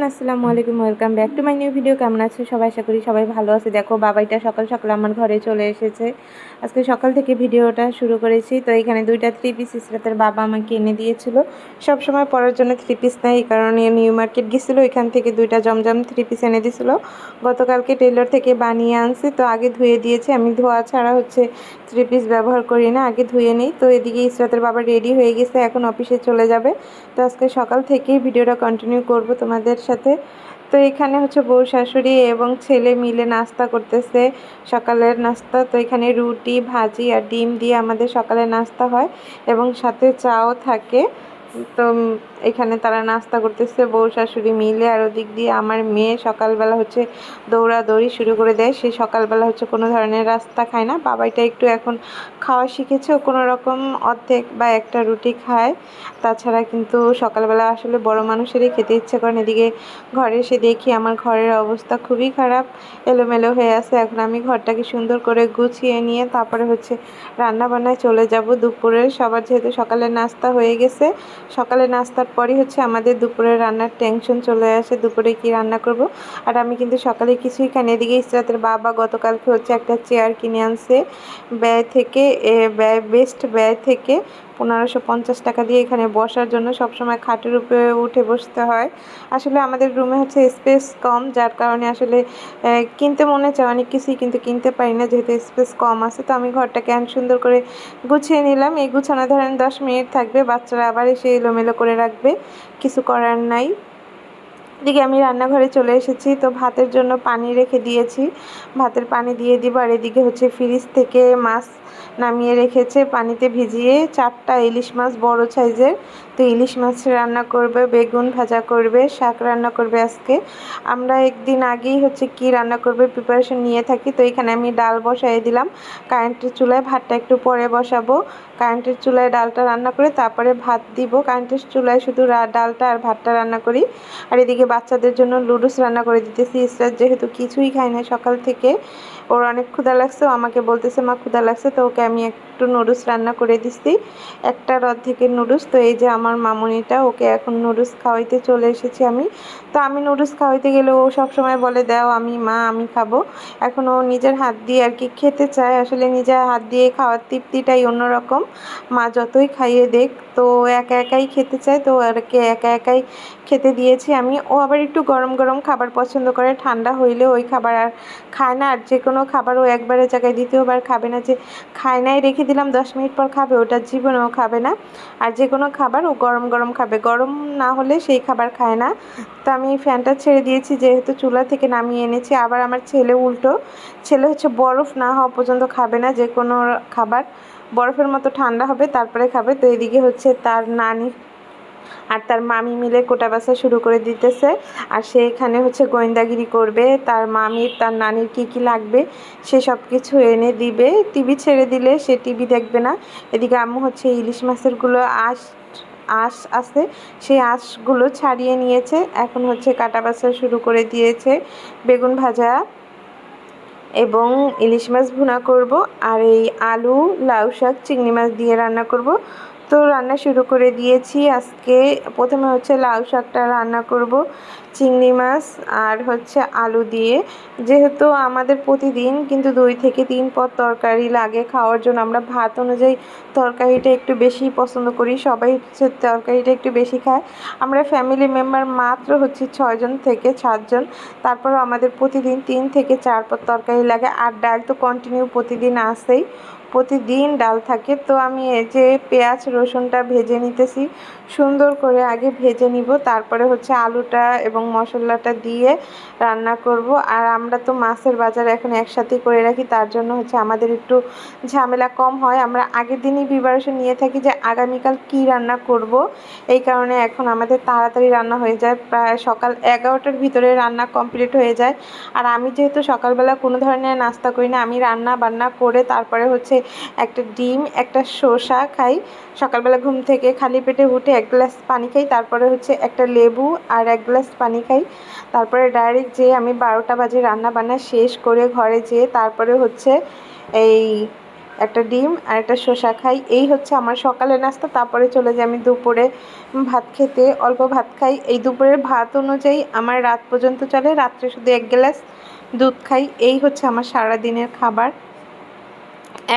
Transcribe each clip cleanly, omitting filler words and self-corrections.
আসসালামু আলাইকুম, welcome back to my new video. কেমন আছে সবাই? আশা করি সবাই ভালো আছে। দেখো বাবাইটা সকাল সকাল আমার ঘরে চলে এসেছে। আজকে সকাল থেকে ভিডিওটা শুরু করেছি। তো এখানে দুইটা থ্রি পিস ইসরাতের বাবা আমাকে এনে দিয়েছিল। সব সময় পরার জন্য থ্রি পিস নেয়, এই কারণে নিউ মার্কেট গেছিলো, এখান থেকে দুইটা জমজম থ্রি পিস এনে দিয়েছিলো। গতকালকে টেইলর থেকে বানিয়ে আনছি, তো আগে ধুয়ে দিয়েছি। আমি ধোয়া ছাড়া থ্রি পিস ব্যবহার করি না, আগে ধুয়ে নিই। তো এদিকে ইসরাতের বাবা রেডি হয়ে গেছে, এখন অফিসে চলে যাবে। তো আজকে সকাল থেকেই ভিডিওটা কন্টিনিউ করব তোমাদের সাথে। তো এখানে বউ শাশুড়ি এবং ছেলে মিলে নাস্তা করতেছে, সকালের নাস্তা। তো এখানে রুটি ভাজি আর ডিম দিয়ে আমাদের সকালের নাস্তা হয় এবং সাথে চাও থাকে। তো এখানে তারা নাস্তা করতেছে বউ শাশুড়ি মিলে। আর ওদিক দিয়ে আমার মেয়ে সকালবেলা দৌড়াদৌড়ি শুরু করে দেয়। সে সকালবেলা কোনো ধরনের রাস্তা খায় না। বাবাইটা একটু এখন খাওয়া শিখেছে, ও কোনো রকম অর্ধেক বা একটা রুটি খায়। তাছাড়া কিন্তু সকালবেলা আসলে বড় মানুষেরই খেতে ইচ্ছে করেন। এদিকে ঘরে এসে দেখি আমার ঘরের অবস্থা খুবই খারাপ, এলোমেলো হয়ে আছে। এখন আমি ঘরটাকে সুন্দর করে গুছিয়ে নিয়ে তারপরে রান্না বান্নায় চলে যাব। দুপুরে সবার যেহেতু সকালের নাস্তা হয়ে গেছে, সকালের নাস্তার পরই আমাদের দুপুরের রান্নার টেনশন চলে আসে, দুপুরে কি রান্না করব। আর আমি কিন্তু সকালে কিছুই খাইনি। এদিকে ইসরাতের বাবা গতকালকে একটা চেয়ার কিনে আনছে বেস্ট ব্যয় থেকে 1550 টাকা দিয়ে। এখানে বসার জন্য সবসময় খাটের উপরে উঠে বসতে হয়। আসলে আমাদের রুমে স্পেস কম, যার কারণে আসলে কিনতে মনে চায় অনেক কিছুই, কিন্তু কিনতে পারি না যেহেতু স্পেস কম আছে। তো আমি ঘরটাকে সুন্দর করে গুছিয়ে নিলাম। এই গুছানো ধরেন 10 মিনিট থাকবে, বাচ্চারা আবার এসে এলোমেলো করে রাখবে, কিছু করার নাই। এদিকে আমি রান্নাঘরে চলে এসেছি। তো ভাতের জন্য পানি রেখে দিয়েছি, ভাতের পানি দিয়ে দিব। আর এদিকে ফ্রিজ থেকে মাছ নামিয়ে রেখেছে পানিতে ভিজিয়ে, 4টা ইলিশ মাছ বড় সাইজের। তো ইলিশ মাছ রান্না করবে, বেগুন ভাজা করবে, শাক রান্না করবে। আজকে আমরা একদিন আগেই কি রান্না করবে প্রিপারেশন নিয়ে থাকি। তো এখানে আমি ডাল বসাই দিলাম কারেন্টের চুলায়, ভাতটা একটু পরে বসাবো। কারেন্টের চুলায় ডালটা রান্না করে তারপরে ভাত দিব। কারেন্টের চুলায় শুধু ডালটা আর ভাতটা রান্না করি। আর এদিকে বাচ্চাদের জন্য লুডুস রান্না করে দিতেছি। ইসরাত যেহেতু কিছুই খায় না সকাল থেকে, ওর অনেক ক্ষুধা লাগছে, ও আমাকে বলতেছে মা ক্ষুধা লাগছে। তো ওকে আমি একটু নুডলস রান্না করে দিচ্ছি, একটার অর্ধেকের নুডলস। তো এই যে আমার মামুনিটা, ওকে এখন নুডলস খাওয়াইতে চলে এসেছি আমি। তো আমি নুডলস খাওয়াইতে গেলে ও সবসময় বলে দাও আমি খাবো। এখন ও নিজের হাত দিয়ে খেতে চায়। আসলে নিজের হাত দিয়ে খাওয়ার তৃপ্তিটাই অন্যরকম। মা যতই খাইয়ে দেখ, তো একা একাই খেতে চায়। তো ওকে একা একাই খেতে দিয়েছি আমি। ও আবার একটু গরম গরম খাবার পছন্দ করে, ঠান্ডা হইলে ওই খাবার আর খায় না। আর যে কোনো খাবার ও একবারের জায়গায় দ্বিতীয়বার খাবে না, যে খায় নাই রেখে দিলাম 10 মিনিট পর খাবে, ওটা জীবনেও খাবে না। আর যে কোনো খাবার ও গরম গরম খাবে, গরম না হলে সেই খাবার খায় না। তো আমি ফ্যানটা ছেড়ে দিয়েছি যেহেতু চুলা থেকে নামিয়ে এনেছি। আবার আমার ছেলে উল্টো, ছেলে বরফ না হওয়া পর্যন্ত খাবে না, যে কোনো খাবার বরফের মতো ঠান্ডা হবে তারপরে খাবে। তো এদিকে তার নানি আর তার মামি মিলে কোটা বাছা শুরু করে দিতেছে। আর সে এখানে গোয়েন্দাগিরি করবে, তার মামির তার নানির কি লাগবে সে সব কিছু এনে দিবে। টিভি ছেড়ে দিলে সে টিভি দেখবে না। এদিকে আম্মু ইলিশ মাছেরগুলো আঁশ আছে, সেই আঁশগুলো ছাড়িয়ে নিয়েছে। এখন কাটা বাছা শুরু করে দিয়েছে। বেগুন ভাজা এবং ইলিশ মাছ ভুনা করব, আর এই আলু লাউ শাক চিংড়ি মাছ দিয়ে রান্না করব। তো রান্না শুরু করে দিয়েছি। আজকে প্রথমে লাউ শাকটা রান্না করব চিংড়ি মাছ আর আলু দিয়ে। যেহেতু আমাদের প্রতিদিন কিন্তু 2 থেকে 3 পদ তরকারি লাগে খাওয়ার জন্য, আমরা ভাত অনুযায়ী তরকারিটা একটু বেশি পছন্দ করি, সবাই তরকারিটা একটু বেশি খায়। আমরা ফ্যামিলি মেম্বার মাত্র 6 জন থেকে 7 জন, তারপরেও আমাদের প্রতিদিন 3 থেকে 4 পদ তরকারি লাগে। আর ডাল তো কন্টিনিউ প্রতিদিন আসেই, প্রতিদিন ডাল থাকে। তো আমি এই যে পেঁয়াজ রসুনটা ভেজে নিতেছি, সুন্দর করে আগে ভেজে নিব, তারপরে আলুটা এবং মশলাটা দিয়ে রান্না করব। আর আমরা তো মাছের বাজার এখন একসাথেই করে রাখি, তার জন্য আমাদের একটু ঝামেলা কম হয়। আমরা আগের দিনই প্রিপারেশন নিয়ে থাকি যে আগামীকাল কি রান্না করব, এই কারণে এখন আমাদের তাড়াতাড়ি রান্না হয়ে যায়, প্রায় সকাল 11টার ভিতরে রান্না কমপ্লিট হয়ে যায়। আর আমি যেহেতু সকালবেলা কোনো ধরনের নাস্তা করি না, আমি রান্না বান্না করে তারপরে একটা ডিম একটা শসা খাই। সকালবেলা ঘুম থেকে খালি পেটে উঠে 1 গ্লাস পানি খাই, তারপরে একটা লেবু আর 1 গ্লাস পানি খাই। তারপরে ডাইরেক্ট যেয়ে আমি 12টা বাজে রান্না বান্না শেষ করে ঘরে যেয়ে তারপরে এই একটা ডিম আর একটা শসা খাই। এই হচ্ছে আমার সকালের নাস্তা। তারপরে চলে যাই আমি দুপুরে ভাত খেতে, অল্প ভাত খাই। এই দুপুরের ভাত অনুযায়ী আমার রাত পর্যন্ত চলে, রাত্রে শুধু 1 গ্লাস দুধ খাই। এই হচ্ছে আমার সারাদিনের খাবার।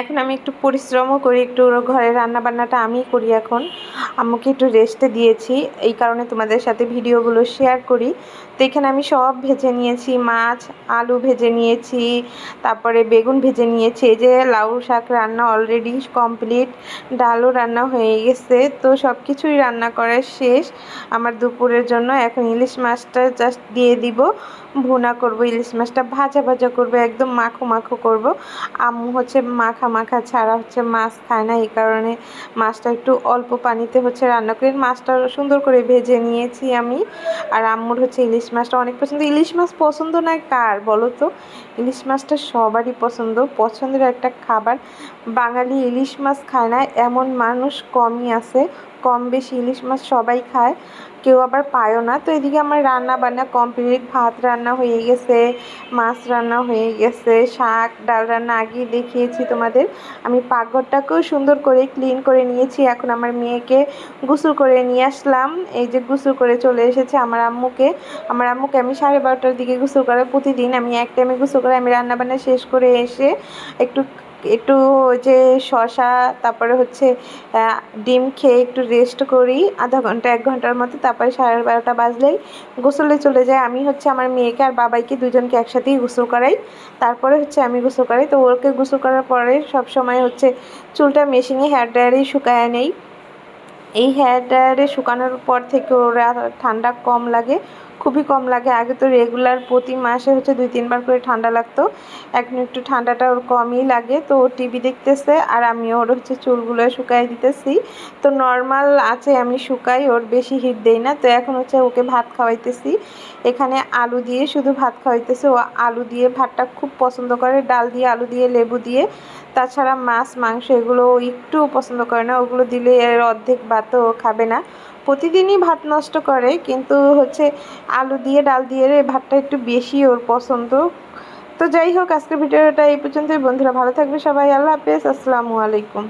এখন আমি একটু পরিশ্রমও করি, একটু ঘরের রান্নাবান্নাটা আমিই করি এখন। আম্মুকে একটু রেস্টে দিয়েছি, এই কারণে তোমাদের সাথে ভিডিওগুলো শেয়ার করি। তো এখানে আমি সব ভেজে নিয়েছি, মাছ, আলু ভেজে নিয়েছি, তারপরে বেগুন ভেজে নিয়েছি। এই যে লাউ শাক রান্না অলরেডি কমপ্লিট, ডালও রান্না হয়ে গেছে। তো সব কিছুই রান্না করা শেষ আমার দুপুরের জন্য। এখন ইলিশ মাছটা জাস্ট দিয়ে দিব, ভুনা করব। ইলিশ মাছটা ভাজা ভাজা করব, একদম মাখো মাখো করব। আম্মু হচ্ছে মাখা মাখা ছাড়া হচ্ছে মাছ খায় না, এই কারণে মাছটা একটু অল্প পানিতে হচ্ছে রান্না করে মাছটা সুন্দর করে ভেজে নিয়েছি আমি। আর আম্মুর হচ্ছে ইলিশ মাছটা অনেক পছন্দ। ইলিশ মাছ পছন্দ নয় কার বলো তো? ইলিশ মাছটা সবারই পছন্দ, পছন্দের একটা খাবার। বাঙালি ইলিশ মাছ খায় না এমন মানুষ কমই আছে, কম বেশি ইলিশ মাছ সবাই খায়, কেউ আবার পায়ও না। তো এদিকে আমার রান্না বান্না কমপ্লিট, ভাত রান্না হয়ে গেছে, মাছ রান্না হয়ে গেছে, শাক ডাল রান্না আগেই দেখিয়েছি তোমাদের। আমি পাকঘরটাকেও সুন্দর করে ক্লিন করে নিয়েছি। এখন আমার মেয়েকে গোসল করে নিয়ে আসলাম। এই যে গোসল করে চলে এসেছে আমার আম্মুকে আমি 12:30টার দিকে গোসল করে, প্রতিদিন আমি এক টাইমে গোসল করে আমি রান্নাবান্না শেষ করে এসে একটু একটু যে শসা, তারপরে হচ্ছে ডিম খেয়ে একটু রেস্ট করি আধা ঘন্টা 1 ঘন্টার মতো। তারপরে 12:30টা বাজলেই গোসলে চলে যায়। আমি হচ্ছে আমার মেয়েকে আর বাবাইকে দুজনকে একসাথেই গোসল করাই, তারপরে হচ্ছে আমি গোসল করাই। তো ওকে গোসল করার পরে সব সময় হচ্ছে চুলটা মেশিনে হেয়ার ড্রায়ারেই শুকায় নেই। এই হেয়ার ড্রায়ারে শুকানোর পর থেকে ওরা ঠান্ডা কম লাগে, খুবই কম লাগে। আগে তো রেগুলার প্রতি মাসে হচ্ছে 2-3 বার করে ঠান্ডা লাগতো, এখন একটু ঠান্ডাটা ওর কমই লাগে। তো ও টিভি দেখতেছে আর আমি ওর হচ্ছে চুলগুলো শুকাই দিতেছি। তো নর্মাল আছে আমি শুকাই, ওর বেশি হিট দেই না। তো এখন হচ্ছে ওকে ভাত খাওয়াইতেছি, এখানে আলু দিয়ে শুধু ভাত খাওয়াইতেছি। ও আলু দিয়ে ভাতটা খুব পছন্দ করে, ডাল দিয়ে, আলু দিয়ে, লেবু দিয়ে। তাছাড়া মাছ মাংস এগুলো একটুও পছন্দ করে না, ওগুলো দিলে এর অর্ধেক ভাতও খাবে না। প্রতিদিনই ভাত নষ্ট করে, কিন্তু হচ্ছে আলু দিয়ে ডাল দিয়ে ভাতটা একটু বেশি ওর পছন্দ। তো যাই হোক, আজকের ভিডিওটা এই পর্যন্তই। বন্ধুরা ভালো থাকবে সবাই, আল্লাহ হাফেজ, আসসালামু আলাইকুম।